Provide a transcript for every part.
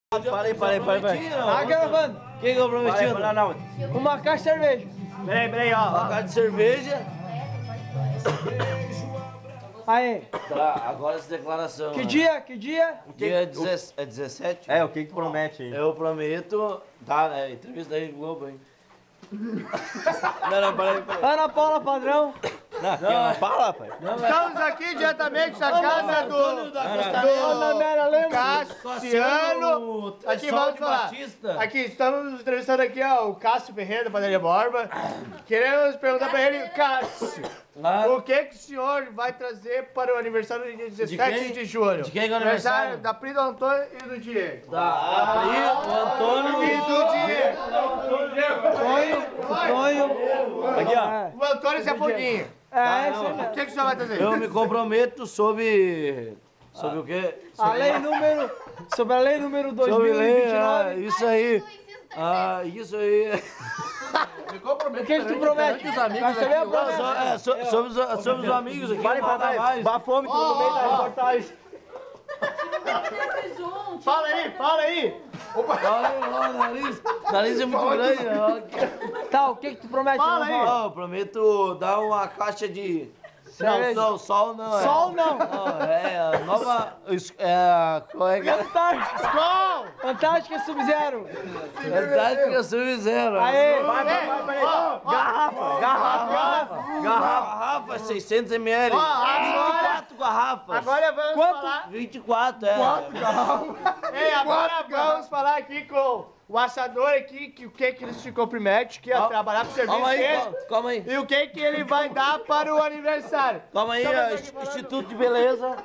Parei. Tá gravando. O que eu prometi? Não. Uma caixa de cerveja. Peraí, ó. Uma caixa de cerveja. Aí. Tá, agora essa declaração. Que dia? Dia é 17? É, o que promete aí? Eu prometo. Tá, entrevista aí, Globo, hein? Não, peraí. Ana Paula Padrão. Não, fala, pai. Estamos aqui diretamente da casa do Ana Amélia Lemos. Cassiano. Aqui vamos falar. Aqui estamos entrevistando aqui ó, o Cássio Ferreira da Padaria Borba. Queremos perguntar para ele, Cássio, o que o senhor vai trazer para o aniversário do dia 17 de julho? De quem é o aniversário? Da Pri, do Antônio e do Diego. Da Pri, do Antônio E do Diego. Tonho. Aqui, ó. O Antônio Zé Foguinho. É, isso aí O mesmo. que o senhor vai trazer? Eu me comprometo sobre o quê? A lei número... Sobre a lei número Sobre lei, 2029. isso aí. Isso aí. O que tu promete? Vai saber a promessa. Sobre os amigos aqui. Parem pra trás. Bafome que no meio da reportagem. Fala aí. Olha, nariz é muito grande. Tá, o que tu promete? Fala aí. Ó, eu prometo dar uma caixa de... Cerveja. Não, sol não. Sol não. Não, é a nova... Qual é que é? Antártica. Antártica Sub-Zero. Antártica Sub-Zero. Aê. Vai. Garrafa, 600 ml. 24 garrafas. Agora vamos falar... 24, Agora vamos falar aqui com o assador aqui, que o que ele se compromete, que ia trabalhar com o serviço dele. Calma aí. E o que ele vai dar para o aniversário. Calma aí, Instituto de Beleza.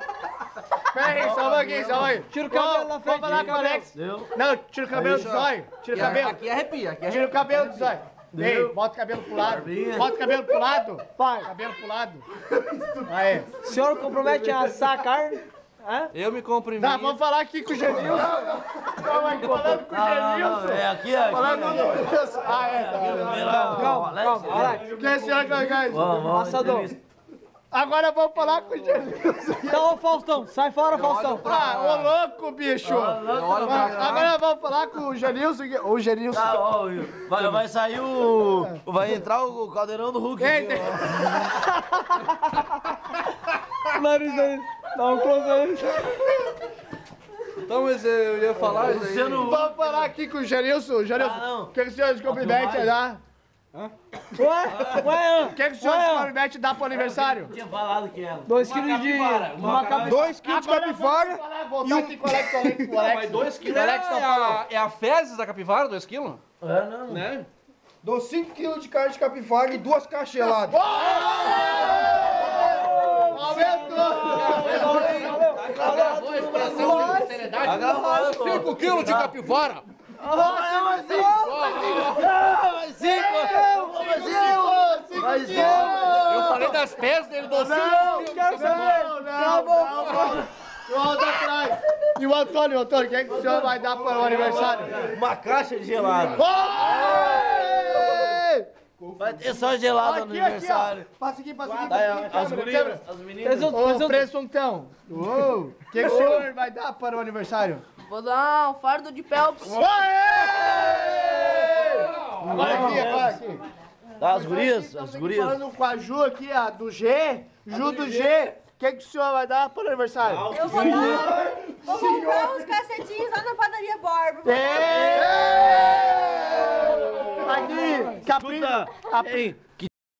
Pera aí, só um pouquinho. Tira o cabelo na frente. Vamos falar com o Alex. Não, tira o cabelo do zóio. Tira o cabelo. Aqui arrepia. Tira o cabelo do zóio. Ei, bota o cabelo pro lado. Bota o cabelo pro lado. Vai. Cabelo pro lado. Aí. O senhor compromete a assar a carne? Hã? Eu me comprometo. Tá, vamos falar aqui com o Genilson. Calma aí, falando com o Genilson. É aqui, ó. Falando com o Genilson. Calma, Alex. Que é o senhor que vai ganhar? Vamos, Assador. Agora vamos falar com o Genilson. Então, Faustão, sai fora, Faustão. Ô louco, bicho! Agora vamos falar com o Genilson. O Genilson. Vai sair vai entrar o caldeirão do Hulk. Eita. Nariz aí. Dá um close aí. Então, mas eu ia falar isso aí. Vamos falar aqui com o Genilson. Genilson, o que o senhor se compromete a dar? Ué, O que o senhor se compromete a dar pro aniversário? Tinha falado que era. 2 quilos de... Uma capivara. 2 quilos de capivara. Voltar aqui com o Alex. Mas 2 quilos é a fezes da capivara, 2 quilos? Não. Né? Dou 5 kg de carne de capivara e 2 caixas geladas. Aumentou! 5 quilos de capivara. Eu falei das fezes dele, dou 5 quilos. Volta atrás. E o Antônio, o que o senhor vai dar para o aniversário? Uma caixa de gelado. Vai ter só gelado no aniversário. Passa aqui. As gurias, as meninas. Ô, presuntão. O que o senhor vai dar para o aniversário? Vou dar um fardo de Pelps. Agora aqui. As gurias. Falando com a Ju aqui, a do G. Ju do G. O que o senhor vai dar para o aniversário? Eu vou comprar uns cacetinhos lá na padaria Borba. Aqui, Capri.